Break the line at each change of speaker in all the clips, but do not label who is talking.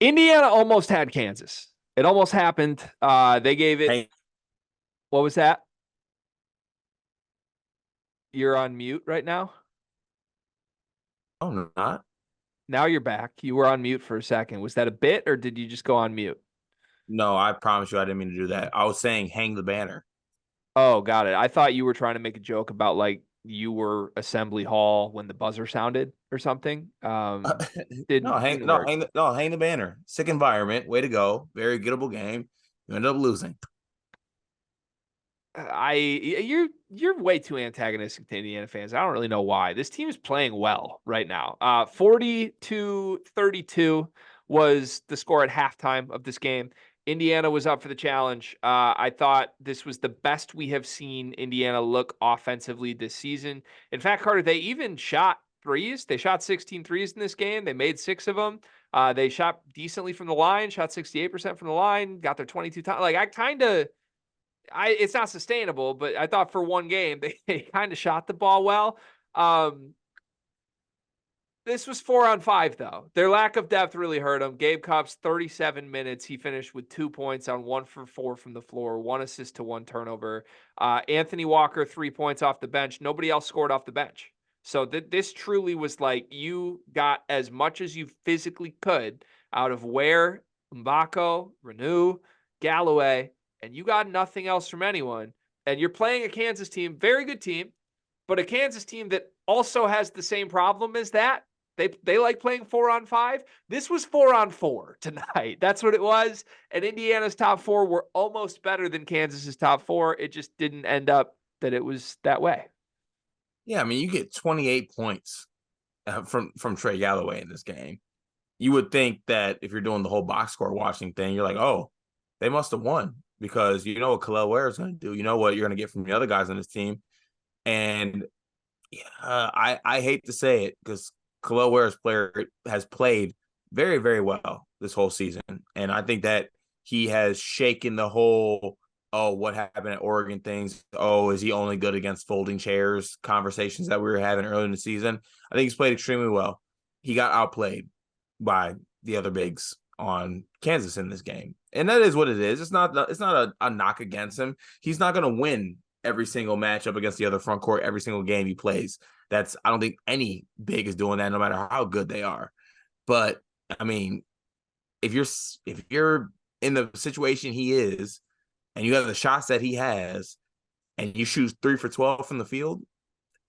Indiana almost had Kansas. It almost happened. They gave it.
Hey,
What was that? You're on mute right now.
no, not.
Now you're back. You were on mute for a second. Was that a bit or did you just go on mute?
No, I promise you, I didn't mean to do that. I was saying hang the banner.
Oh, got it. I thought you were trying to make a joke about like you were Assembly Hall when the buzzer sounded or something.
No,
Didn't work.
hang the banner. Sick environment. Way to go. Very gettable game. You ended up losing.
You're way too antagonistic to Indiana fans. I don't really know why. This team is playing well right now. 40-32 was the score at halftime of this game. Indiana was up for the challenge. I thought this was the best we have seen Indiana look offensively this season. In fact, Carter, they even shot threes. They shot 16 threes in this game. They made 6 of them. They shot decently from the line, shot 68% from the line, got their 22 times. Like it's not sustainable, but I thought for one game they kind of shot the ball well. Um, this was 4-on-5 though. Their lack of depth really hurt them. Gabe Cupps 37 minutes. He finished with 2 points on 1 for 4 from the floor, 1 assist to 1 turnover. Anthony Walker 3 points off the bench. Nobody else scored off the bench. So this truly was like you got as much as you physically could out of Ware, Mbako, Renew, Galloway, and you got nothing else from anyone. And you're playing a Kansas team, very good team, but a Kansas team that also has the same problem as that. They like playing 4-on-5. This was 4-on-4 tonight. That's what it was. And Indiana's top 4 were almost better than Kansas's top 4. It just didn't end up that it was that way.
Yeah, I mean, you get 28 points from Trey Galloway in this game. You would think that if you're doing the whole box score watching thing, you're like, oh, they must have won because you know what kel'el Ware is going to do. You know what you're going to get from the other guys on this team. And I hate to say it because kel'el Ware's player has played very, very well this whole season. And I think that he has shaken the whole, oh, what happened at Oregon things. Oh, is he only good against folding chairs conversations that we were having early in the season? I think he's played extremely well. He got outplayed by the other bigs on Kansas in this game. And that is what it is. It's not a knock against him. He's not going to win every single matchup against the other front court every single game he plays. I don't think any big is doing that no matter how good they are. But I mean, if you're in the situation he is and you have the shots that he has and you shoot 3 for 12 from the field,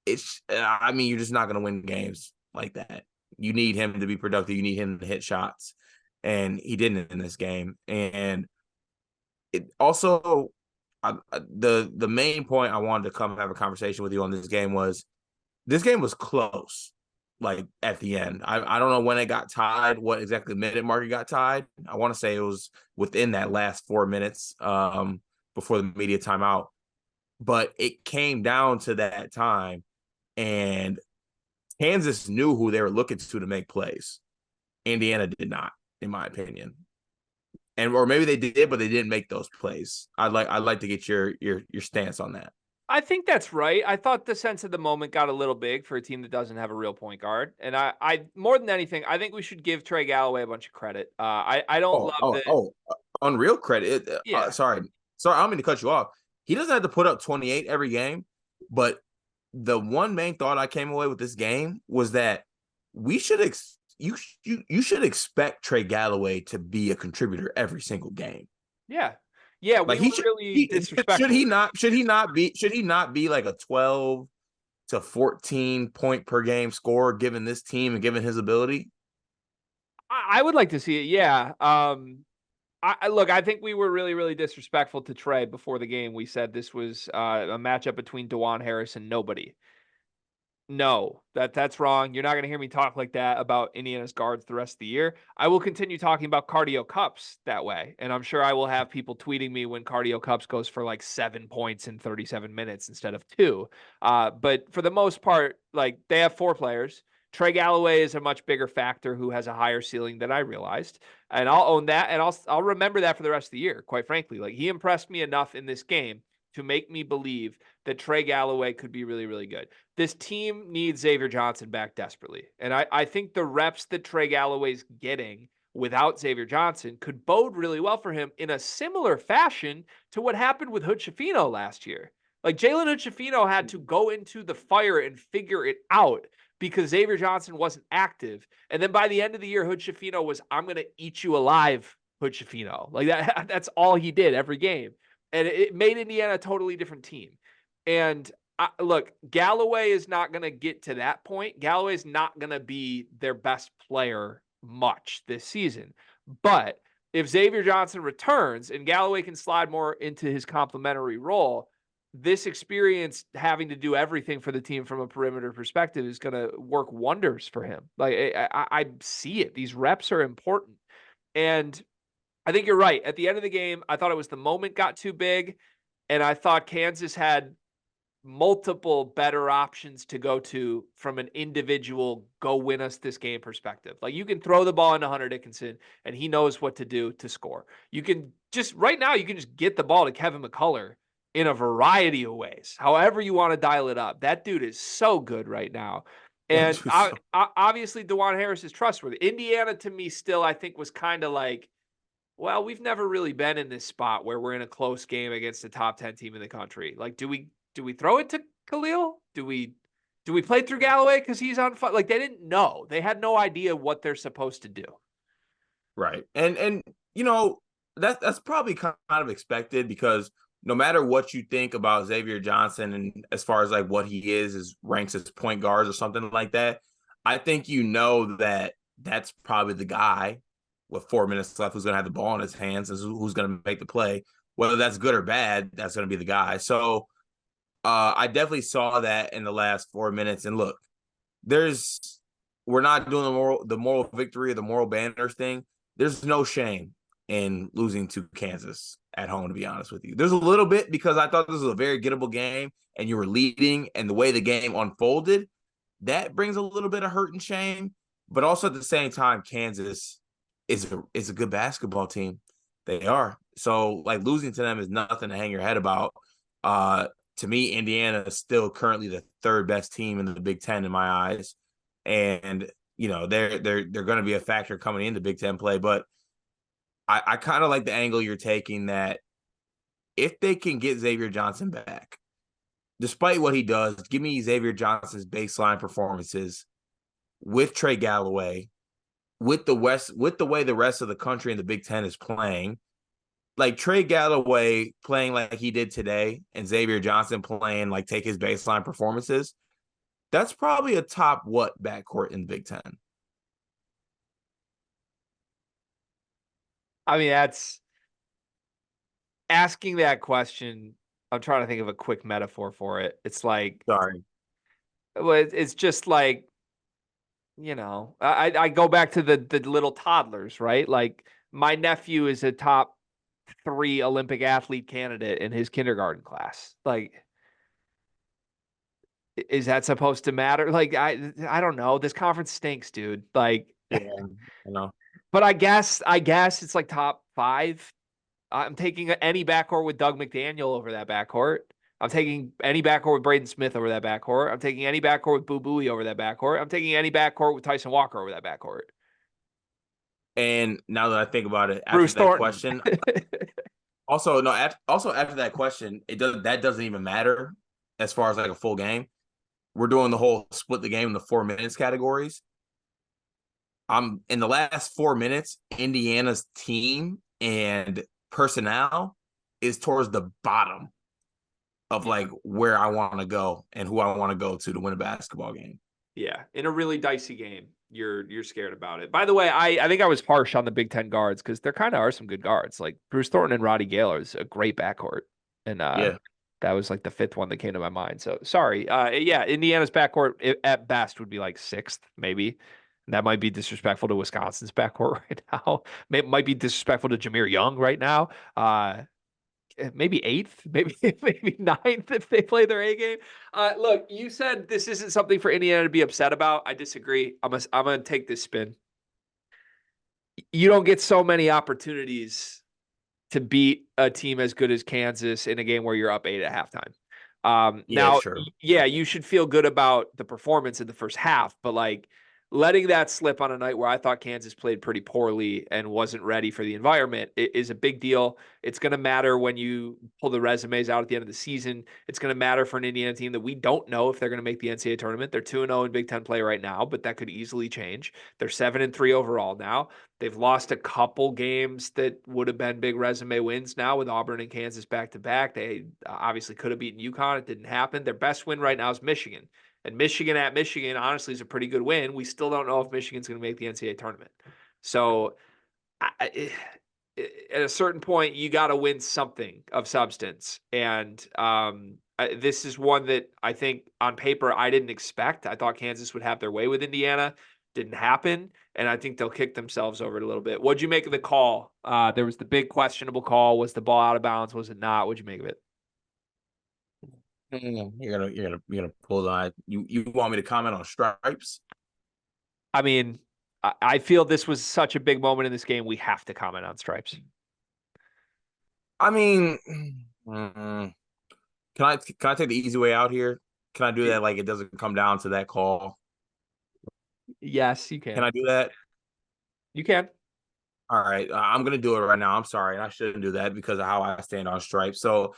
you're just not going to win games like that. You need him to be productive. You need him to hit shots. And he didn't in this game. And it also, the main point I wanted to come have a conversation with you on this game was close, like at the end. I don't know when it got tied, what exactly minute mark it got tied. I want to say it was within that last 4 minutes before the media timeout. But it came down to that time, and Kansas knew who they were looking to make plays. Indiana did not, in my opinion. Or maybe they did, but they didn't make those plays. I'd like to get your stance on that.
I think that's right. I thought the sense of the moment got a little big for a team that doesn't have a real point guard. And I more than anything, I think we should give Trey Galloway a bunch of credit. I don't
Oh,
love
oh,
that.
oh! Unreal credit.
Yeah,
Sorry, I don't mean to cut you off. He doesn't have to put up 28 every game, but the one main thought I came away with this game was that we should you should expect Trey Galloway to be a contributor every single game.
yeah, yeah. We
Like
were really
should
disrespectful.
he not be like a 12 to 14 point per game scorer given this team and given his ability?
I would like to see it. Yeah. Look. I think we were really, really disrespectful to Trey before the game. We said this was a matchup between DeJuan Harris and nobody. No, that's wrong. You're not going to hear me talk like that about Indiana's guards the rest of the year. I will continue talking about Cardio Cups that way, and I'm sure I will have people tweeting me when Cardio Cups goes for like 7 points in 37 minutes instead of 2. But for the most part, like they have 4 players. Trey Galloway is a much bigger factor who has a higher ceiling than I realized, and I'll own that, and I'll remember that for the rest of the year. Quite frankly, like he impressed me enough in this game to make me believe that Trey Galloway could be really, really good. This team needs Xavier Johnson back desperately. And I think the reps that Trey Galloway's getting without Xavier Johnson could bode really well for him in a similar fashion to what happened with Hood-Schifino last year. Like Jalen Hood-Schifino had to go into the fire and figure it out because Xavier Johnson wasn't active. And then by the end of the year, Hood-Schifino was, I'm going to eat you alive, Hood-Schifino. Like that's all he did every game. And it made Indiana a totally different team. And look, Galloway is not going to get to that point. Galloway is not going to be their best player much this season. But if Xavier Johnson returns and Galloway can slide more into his complementary role, this experience having to do everything for the team from a perimeter perspective is going to work wonders for him. Like I see it. These reps are important. And I think you're right. At the end of the game, I thought it was the moment got too big. And I thought Kansas had multiple better options to go to from an individual go win us this game perspective. Like you can throw the ball into Hunter Dickinson and he knows what to do to score. You can just right now, you can just get the ball to Kevin McCullough in a variety of ways, however you want to dial it up. That dude is so good right now. And obviously DeJuan Harris is trustworthy. Indiana to me still, I think was kind of like, well, we've never really been in this spot where we're in a close game against a top 10 team in the country. Like, do we throw it to kel'el? Do we play through Galloway because he's on fire? Like they didn't know. They had no idea what they're supposed to do.
Right. And you know, that's probably kind of expected because no matter what you think about Xavier Johnson and as far as like what he is ranks as point guards or something like that, I think you know that that's probably the guy with 4 minutes left who's going to have the ball in his hands and who's going to make the play. Whether that's good or bad, that's going to be the guy. So I definitely saw that in the last 4 minutes. And look, we're not doing the moral victory or the moral banners thing. There's no shame in losing to Kansas at home, to be honest with you. There's a little bit because I thought this was a very gettable game and you were leading, and the way the game unfolded, that brings a little bit of hurt and shame. But also at the same time, Kansas is a good basketball team. They are. So like losing to them is nothing to hang your head about. To me, Indiana is still currently the third best team in the Big Ten in my eyes. And, you know, they're going to be a factor coming into Big Ten play. But I kind of like the angle you're taking that if they can get Xavier Johnson back, despite what he does, give me Xavier Johnson's baseline performances with Trey Galloway, with the way the rest of the country in the Big Ten is playing. Like Trey Galloway playing like he did today and Xavier Johnson playing like take his baseline performances, that's probably a top backcourt in the Big Ten.
I mean, that's asking that question. I'm trying to think of a quick metaphor for it. It's like,
sorry.
It's just like, you know, I go back to the little toddlers, right? Like my nephew is a top 3 Olympic athlete candidate in his kindergarten class. Like, is that supposed to matter? Like, I don't know. This conference stinks, dude. Like,
yeah, I know.
But I guess it's like top 5. I'm taking any backcourt with Doug McDaniel over that backcourt. I'm taking any backcourt with Braden Smith over that backcourt. I'm taking any backcourt with Boo Buie over that backcourt. I'm taking any backcourt with Tyson Walker over that backcourt.
And now that I think about it,
Bruce
after that
Thornton.
question, also after that question, that doesn't even matter as far as like a full game. We're doing the whole split the game in the 4 minutes categories. I'm in the last 4 minutes, Indiana's team and personnel is towards the bottom of like where I want to go and who I want to go to win a basketball game.
Yeah, in a really dicey game, you're scared about it. By the way, I think I was harsh on the Big Ten guards because there kind of are some good guards. Like Bruce Thornton and Roddy Gaylor is a great backcourt, and that was like the 5th one that came to my mind. So sorry. Yeah, Indiana's backcourt at best would be like 6th, maybe. That might be disrespectful to Wisconsin's backcourt right now. Might be disrespectful to Jameer Young right now. Maybe 8th, maybe 9th if they play their A game. Look, you said this isn't something for Indiana to be upset about. I disagree. I'm gonna take this spin. You don't get so many opportunities to beat a team as good as Kansas in a game where you're up 8 at halftime. Now,
sure.
Yeah, you should feel good about the performance in the first half, but like letting that slip on a night where I thought Kansas played pretty poorly and wasn't ready for the environment is a big deal. It's going to matter when you pull the resumes out at the end of the season. It's going to matter for an Indiana team that we don't know if they're going to make the NCAA tournament. They're 2-0 in Big Ten play right now, but that could easily change. They're 7-3 overall now. They've lost a couple games that would have been big resume wins now with Auburn and Kansas back to back. They obviously could have beaten UConn. It didn't happen. Their best win right now is Michigan. And Michigan at Michigan, honestly, is a pretty good win. We still don't know if Michigan's going to make the NCAA tournament. So at a certain point, you got to win something of substance. And this is one that I think on paper I didn't expect. I thought Kansas would have their way with Indiana. Didn't happen. And I think they'll kick themselves over it a little bit. What'd you make of the call? There was the big questionable call. Was the ball out of bounds? Was it not? What'd you make of it?
You're gonna pull on. You want me to comment on stripes?
I mean, I feel this was such a big moment in this game. We have to comment on stripes.
I mean, can I take the easy way out here? Can I do that? Like it doesn't come down to that call.
Yes, you can.
Can I do that?
You can.
All right, I'm gonna do it right now. I'm sorry, I shouldn't do that because of how I stand on stripes. So,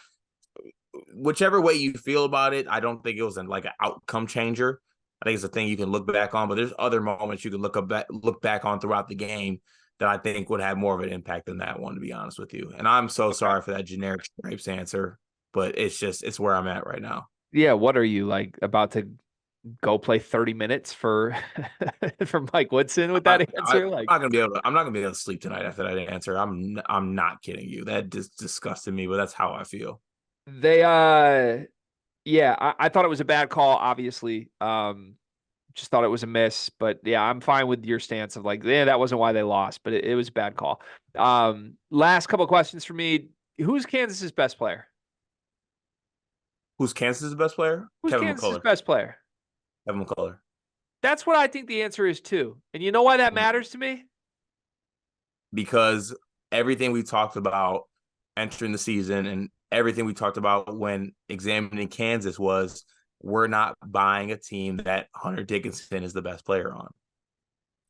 whichever way you feel about it, I don't think it was like an outcome changer. I think it's a thing you can look back on, but there's other moments you can look back on throughout the game that I think would have more of an impact than that one, to be honest with you. And I'm so sorry for that generic stripes answer, but it's where I'm at right now.
Yeah, what are you like about to go play 30 minutes for for Mike Woodson with that answer?
I'm not gonna be able to sleep tonight after that answer. I'm not kidding you. That just disgusted me, but that's how I feel.
They yeah, I thought it was a bad call, obviously. Just thought it was a miss, but yeah, I'm fine with your stance of like, yeah, that wasn't why they lost, but it was a bad call. Last couple of questions for me. Who's Kansas's best player?
Who's Kansas's best player?
Who's
Kevin
Kansas's
McCullough.
best player?
Kevin McCullough.
That's what I think the answer is too. And you know why that matters to me?
Because everything we talked about entering the season and everything we talked about when examining Kansas was we're not buying a team that Hunter Dickinson is the best player on.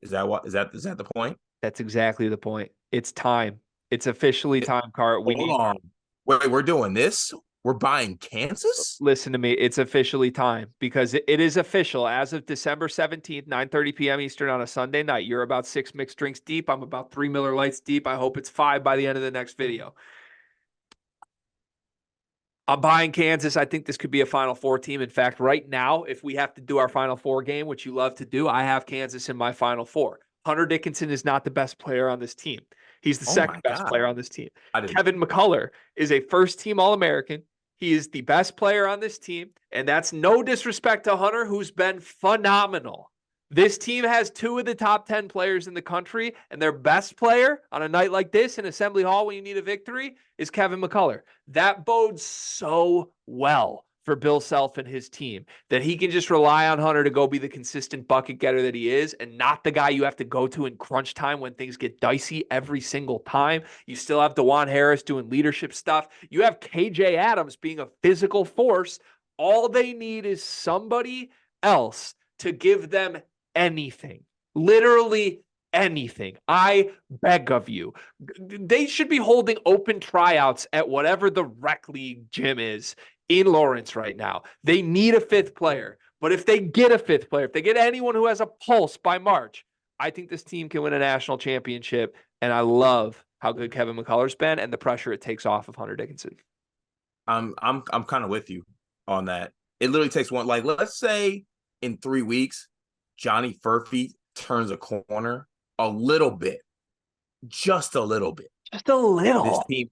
Is that the point?
That's exactly the point. It's time. It's officially time, Cart.
Hold on. Wait, we're doing this? We're buying Kansas?
Listen to me. It's officially time because it is official as of December 17th, 9:30 p.m. Eastern on a Sunday night. You're about 6 mixed drinks deep. I'm about 3 Miller Lights deep. I hope it's 5 by the end of the next video. I'm buying Kansas. I think this could be a Final Four team. In fact, right now, if we have to do our Final Four game, which you love to do, I have Kansas in my Final Four. Hunter Dickinson is not the best player on this team. He's the second best player on this team. Kevin McCullough is a first-team All-American. He is the best player on this team, and that's no disrespect to Hunter, who's been phenomenal. This team has 2 of the top 10 players in the country, and their best player on a night like this in Assembly Hall when you need a victory is Kevin McCullough. That bodes so well for Bill Self and his team that he can just rely on Hunter to go be the consistent bucket getter that he is and not the guy you have to go to in crunch time when things get dicey every single time. You still have DeJuan Harris doing leadership stuff. You have KJ Adams being a physical force. All they need is somebody else to give them anything, literally anything. I beg of you. They should be holding open tryouts at whatever the rec league gym is in Lawrence right now. They need a 5th player, but if they get a 5th player, if they get anyone who has a pulse by March, I think this team can win a national championship. And I love how good Kevin McCullough's been and the pressure it takes off of Hunter Dickinson.
I'm kind of with you on that. It literally takes one. Like, let's say in 3 weeks, Johnny Furphy turns a corner a little bit, just a little bit.
Just a little.
This team,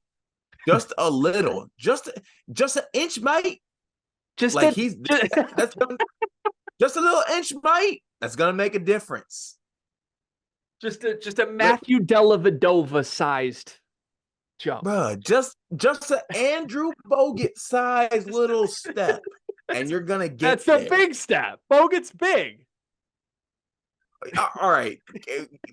just a little, just an inch, mate.
Just
like that's just a little inch, mate. That's gonna make a difference.
Just a Matthew Dellavedova sized jump,
bruh. Just an Andrew Bogut sized little step, and you're gonna get.
That's a big step. Bogut's big.
All right,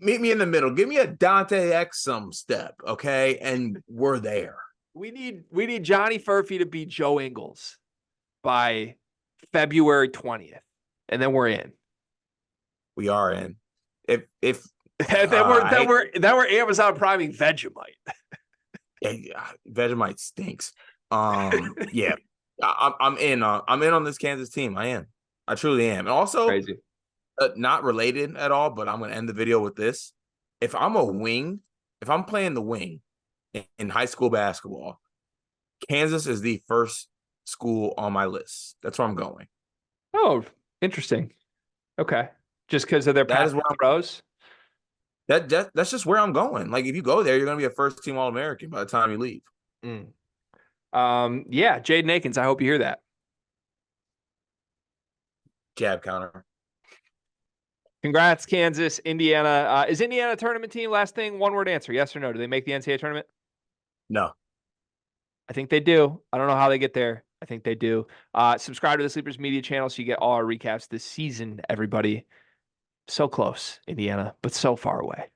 meet me in the middle. Give me a Dante Exum step, okay? And we're there.
We need Johnny Furphy to be Joe Ingles by February 20th, and then we're in.
We are in. If
that were Amazon priming Vegemite.
Yeah, Vegemite stinks. Yeah, I'm in. I'm in on this Kansas team. I am. I truly am. And also,
Crazy.
Not related at all, but I'm gonna end the video with this. If I'm a wing, if I'm playing the wing in high school basketball, Kansas is the first school on my list. That's where I'm going.
Oh, interesting. Okay, just because of their
That is
past
where I'm.
pros.
That's just where I'm going. Like if you go there, you're gonna be a first team All American by the time you leave.
Yeah, Jaden Akins. I hope you hear that.
Jab counter.
Congrats, Kansas, Indiana. Is Indiana a tournament team? Last thing, one word answer: yes or no? Do they make the NCAA tournament?
No.
I think they do. I don't know how they get there. I think they do. Subscribe to the Sleepers Media channel so you get all our recaps this season, everybody. So close, Indiana, but so far away.